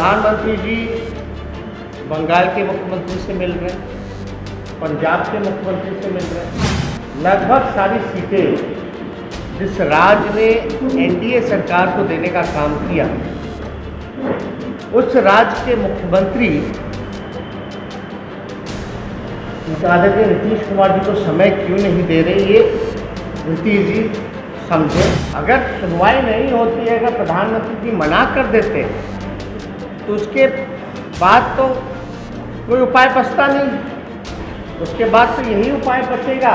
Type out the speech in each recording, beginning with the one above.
प्रधानमंत्री जी बंगाल के मुख्यमंत्री से मिल रहे हैं, पंजाब के मुख्यमंत्री से मिल रहे हैं। लगभग सारी सीटें जिस राज्य ने एनडीए सरकार को देने का काम किया, उस राज्य के मुख्यमंत्री आदरणीय नीतीश कुमार जी को समय क्यों नहीं दे रहे, ये नीतीश जी समझे। अगर सुनवाई नहीं होती है, अगर प्रधानमंत्री जी मना कर देते तो उसके बाद तो कोई उपाय बचता नहीं। उसके बाद तो यही उपाय बचेगा,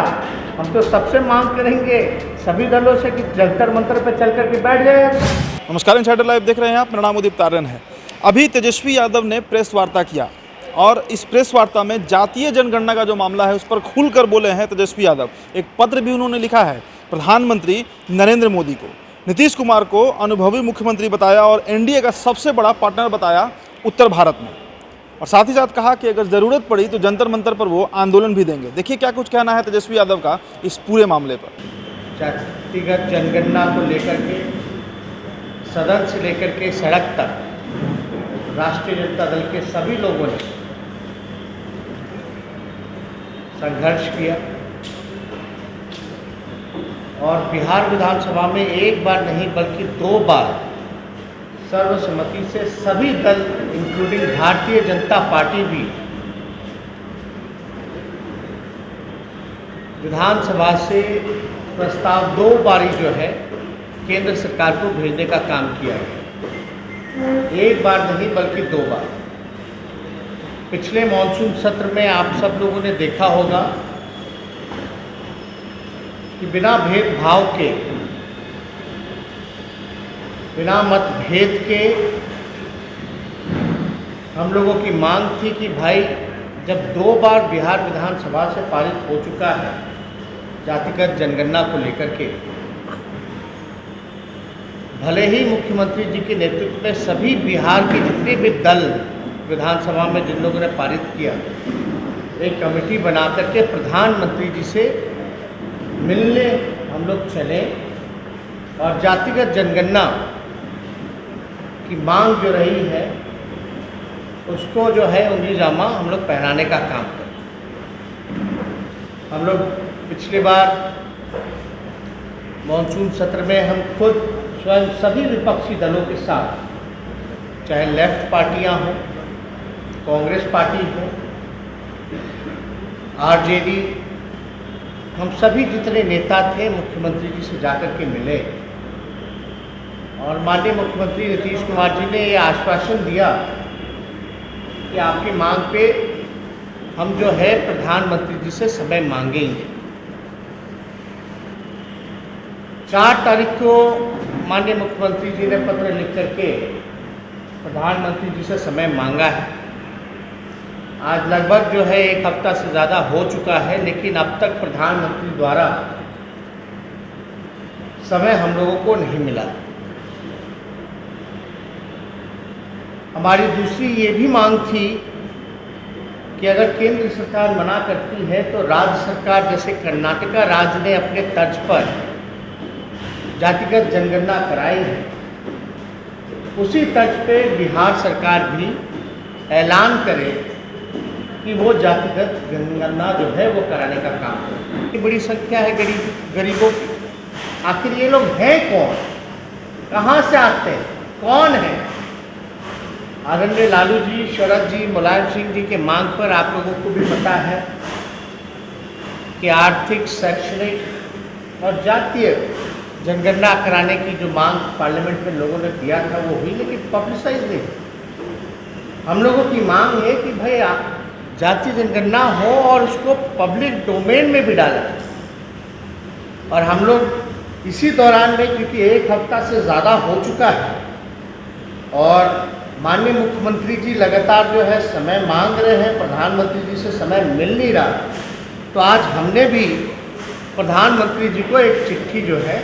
हम तो सबसे मांग करेंगे सभी दलों से कि जंतर मंतर पर चल कर के बैठ जाए। नमस्कार, इनसाइडर लाइव देख रहे हैं आप। मेरा नाम उदित तारण है। अभी तेजस्वी यादव ने प्रेस वार्ता किया और इस प्रेस वार्ता में जातीय जनगणना का जो मामला है उस पर खुलकर बोले हैं तेजस्वी यादव। एक पत्र भी उन्होंने लिखा है प्रधानमंत्री नरेंद्र मोदी को। नीतीश कुमार को अनुभवी मुख्यमंत्री बताया और एनडीए का सबसे बड़ा पार्टनर बताया उत्तर भारत में, और साथ ही साथ कहा कि अगर ज़रूरत पड़ी तो जंतर मंतर पर वो आंदोलन भी देंगे। देखिए क्या कुछ कहना है तेजस्वी यादव का इस पूरे मामले पर। जातिगत जनगणना को लेकर के सदन से लेकर के सड़क तक राष्ट्रीय जनता दल के सभी लोगों ने संघर्ष किया और बिहार विधानसभा में एक बार नहीं बल्कि 2 बार सर्वसम्मति से सभी दल इंक्लूडिंग भारतीय जनता पार्टी भी विधानसभा से प्रस्ताव 2 बारी जो है केंद्र सरकार को भेजने का काम किया है। एक बार नहीं बल्कि 2 बार। पिछले मॉनसून सत्र में आप सब लोगों ने देखा होगा कि बिना भेदभाव के, बिना मतभेद के हम लोगों की मांग थी कि भाई जब 2 बार बिहार विधानसभा से पारित हो चुका है जातिगत जनगणना को लेकर के, भले ही मुख्यमंत्री जी के नेतृत्व में सभी बिहार के जितने भी दल विधानसभा में जिन लोगों ने पारित किया, एक कमेटी बना करके प्रधानमंत्री जी से मिलने हम लोग चले और जातिगत जनगणना की मांग जो रही है उसको जो है उंगली जामा हम लोग पहनाने का काम करें। हम लोग पिछली बार मॉनसून सत्र में हम खुद स्वयं सभी विपक्षी दलों के साथ, चाहे लेफ्ट पार्टियां हों, कांग्रेस पार्टी हो, आरजेडी, हम सभी जितने नेता थे मुख्यमंत्री जी से जाकर के मिले और माननीय मुख्यमंत्री नीतीश कुमार जी ने ये आश्वासन दिया कि आपकी मांग पे हम जो है प्रधानमंत्री जी से समय मांगेंगे। 4 तारीख को माननीय मुख्यमंत्री जी ने पत्र लिख करके प्रधानमंत्री जी से समय मांगा है। आज लगभग जो है 1 हफ्ता से ज़्यादा हो चुका है, लेकिन अब तक प्रधानमंत्री द्वारा समय हम लोगों को नहीं मिला। हमारी दूसरी ये भी मांग थी कि अगर केंद्र सरकार मना करती है तो राज्य सरकार, जैसे कर्नाटका राज्य ने अपने तर्ज पर जातिगत जनगणना कराई है, उसी तर्ज पे बिहार सरकार भी ऐलान करे कि वो जातिगत जनगणना जो है वो कराने का काम करे। इतनी बड़ी संख्या है गरीबों की, आखिर ये लोग हैं कौन, कहाँ से आते हैं, कौन है? आदरणीय लालू जी, शरद जी, मुलायम सिंह जी के मांग पर आप लोगों को भी पता है कि आर्थिक, शैक्षणिक और जातीय जनगणना कराने की जो मांग पार्लियामेंट में लोगों ने दिया था वो हुई, लेकिन पब्लिसाइज नहीं। हम लोगों की मांग है कि भाई जातीय जनगणना हो और उसको पब्लिक डोमेन में भी डाला। और हम लोग इसी दौरान में, क्योंकि 1 हफ्ता से ज़्यादा हो चुका है और माननीय मुख्यमंत्री जी लगातार जो है समय मांग रहे हैं, प्रधानमंत्री जी से समय मिल नहीं रहा, तो आज हमने भी प्रधानमंत्री जी को एक चिट्ठी जो है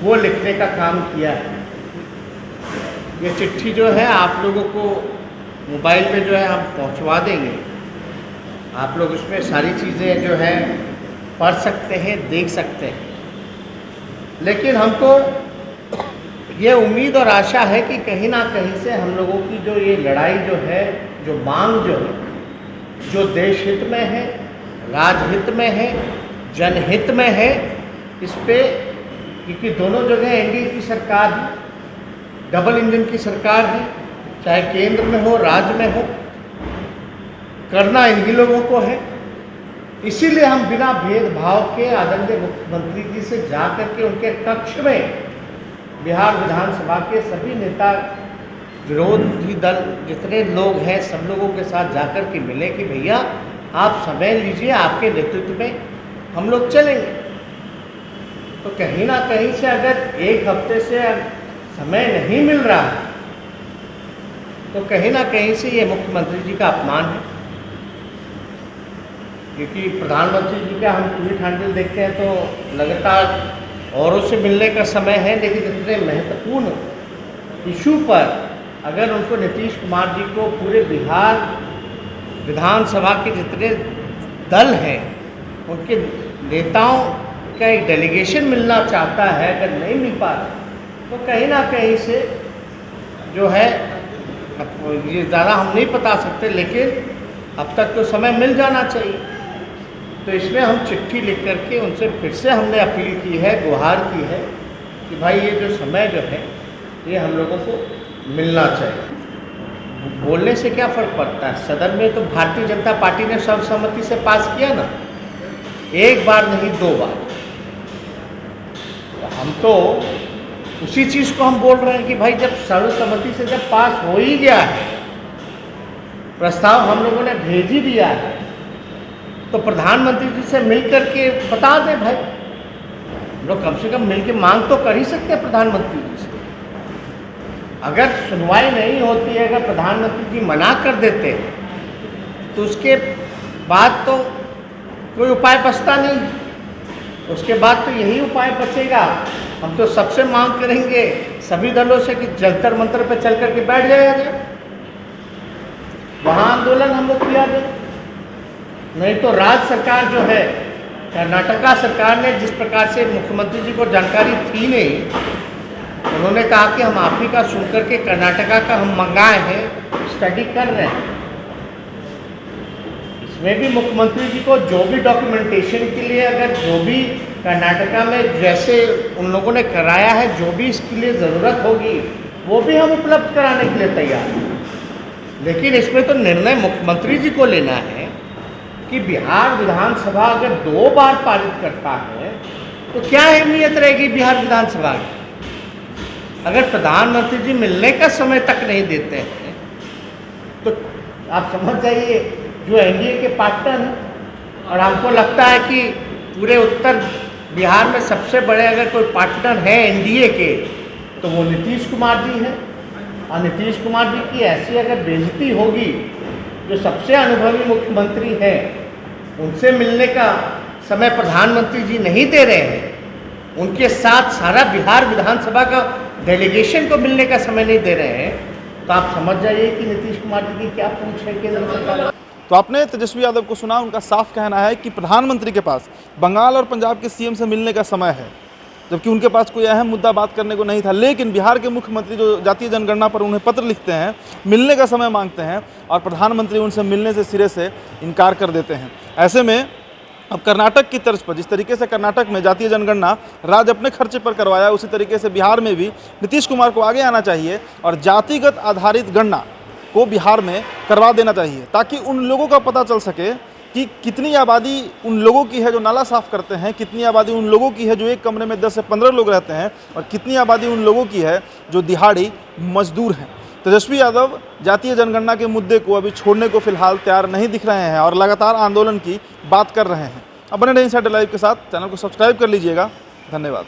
वो लिखने का काम किया है। ये चिट्ठी जो है आप लोगों को मोबाइल पे जो है हम पहुंचवा देंगे। आप लोग उसमें सारी चीज़ें जो है पढ़ सकते हैं, देख सकते हैं। लेकिन हमको ये उम्मीद और आशा है कि कहीं ना कहीं से हम लोगों की जो ये लड़ाई जो है, जो मांग जो है, जो देश हित में है, राजहित में है, जनहित में है, इस पे, क्योंकि दोनों जगह एनडीए की सरकार है, डबल इंजन की सरकार है, चाहे केंद्र में हो, राज्य में हो, करना इन्हीं लोगों को है। इसीलिए हम बिना भेदभाव के आदरणीय मुख्यमंत्री जी से जा करके उनके कक्ष में बिहार विधानसभा के सभी नेता, विरोधी दल जितने लोग हैं, सब लोगों के साथ जाकर के मिले कि भैया आप समय लीजिए, आपके नेतृत्व में हम लोग चलेंगे। तो कहीं ना कहीं से अगर एक हफ्ते से समय नहीं मिल रहा है तो कहीं ना कहीं से ये मुख्यमंत्री जी का अपमान है, क्योंकि प्रधानमंत्री जी का हम ट्वीट हैंडल देखते हैं तो लगातार औरों से मिलने का समय है, लेकिन इतने महत्वपूर्ण इशू पर अगर उनको नीतीश कुमार जी को पूरे बिहार विधानसभा के जितने दल हैं उनके नेताओं का एक डेलीगेशन मिलना चाहता है, अगर नहीं मिल पा रहा तो कहीं ना कहीं से जो है, ये ज़्यादा हम नहीं बता सकते, लेकिन अब तक तो समय मिल जाना चाहिए। तो इसमें हम चिट्ठी लिख करके उनसे फिर से हमने अपील की है, गुहार की है कि भाई ये जो समय जो है ये हम लोगों को मिलना चाहिए। बोलने से क्या फ़र्क पड़ता है, सदन में तो भारतीय जनता पार्टी ने सर्वसम्मति से पास किया ना, एक बार नहीं 2 बार। तो हम तो उसी चीज़ को हम बोल रहे हैं कि भाई जब सर्वसम्मति से जब पास हो ही गया है, प्रस्ताव हम लोगों ने भेज ही दिया है, तो प्रधानमंत्री जी से मिल करके बता दें भाई, हम लोग कम से कम मिल के मांग तो कर ही सकते हैं प्रधानमंत्री जी से। अगर सुनवाई नहीं होती है, अगर प्रधानमंत्री जी मना कर देते हैं तो उसके बाद तो कोई उपाय बचता नहीं। उसके बाद तो यही उपाय बचेगा, हम तो सबसे मांग करेंगे सभी दलों से कि जंतर मंतर पर चल करके बैठ जाया जाए, वहाँ आंदोलन हम लोग किया जाए। नहीं तो राज्य सरकार जो है, कर्नाटका सरकार ने जिस प्रकार से मुख्यमंत्री जी को जानकारी थी नहीं, उन्होंने कहा कि हम आप ही का सुन करके कर्नाटका का हम मंगाए हैं, स्टडी कर रहे हैं। इसमें भी मुख्यमंत्री जी को जो भी डॉक्यूमेंटेशन के लिए, अगर जो भी कर्नाटका में जैसे उन लोगों ने कराया है, जो भी इसके लिए ज़रूरत होगी वो भी हम उपलब्ध कराने के लिए तैयार हैं। लेकिन इसमें तो निर्णय मुख्यमंत्री जी को लेना है कि बिहार विधानसभा अगर 2 बार पारित करता है तो क्या अहमियत रहेगी बिहार विधानसभा की। अगर प्रधानमंत्री जी मिलने का समय तक नहीं देते हैं तो आप समझ जाइए जो एनडीए के पार्टनर हैं, और हमको लगता है कि पूरे उत्तर बिहार में सबसे बड़े अगर कोई पार्टनर है एनडीए के तो वो नीतीश कुमार जी हैं। और नीतीश कुमार जी की ऐसी अगर बेइज्जती होगी, जो सबसे अनुभवी मुख्यमंत्री हैं उनसे मिलने का समय प्रधानमंत्री जी नहीं दे रहे हैं, उनके साथ सारा बिहार विधानसभा का डेलीगेशन को मिलने का समय नहीं दे रहे हैं, तो आप समझ जाइए कि नीतीश कुमार जी की क्या पूछ है केंद्र सरकार। तो आपने तेजस्वी यादव को सुना, उनका साफ कहना है कि प्रधानमंत्री के पास बंगाल और पंजाब के सीएम से मिलने का समय है, जबकि उनके पास कोई अहम मुद्दा बात करने को नहीं था। लेकिन बिहार के मुख्यमंत्री जो जातीय जनगणना पर उन्हें पत्र लिखते हैं, मिलने का समय मांगते हैं, और प्रधानमंत्री उनसे मिलने से सिरे से इनकार कर देते हैं। ऐसे में अब कर्नाटक की तर्ज पर, जिस तरीके से कर्नाटक में जातीय जनगणना राज्य अपने खर्चे पर करवाया, उसी तरीके से बिहार में भी नीतीश कुमार को आगे आना चाहिए और जातिगत आधारित गणना को बिहार में करवा देना चाहिए, ताकि उन लोगों का पता चल सके कि कितनी आबादी उन लोगों की है जो नाला साफ़ करते हैं, कितनी आबादी उन लोगों की है जो एक कमरे में 10 से 15 लोग रहते हैं, और कितनी आबादी उन लोगों की है जो दिहाड़ी मजदूर हैं। तेजस्वी यादव जातीय जनगणना के मुद्दे को अभी छोड़ने को फिलहाल तैयार नहीं दिख रहे हैं और लगातार आंदोलन की बात कर रहे हैं। अब बने रहिए इनसाइडर लाइव के साथ, चैनल को सब्सक्राइब कर लीजिएगा। धन्यवाद।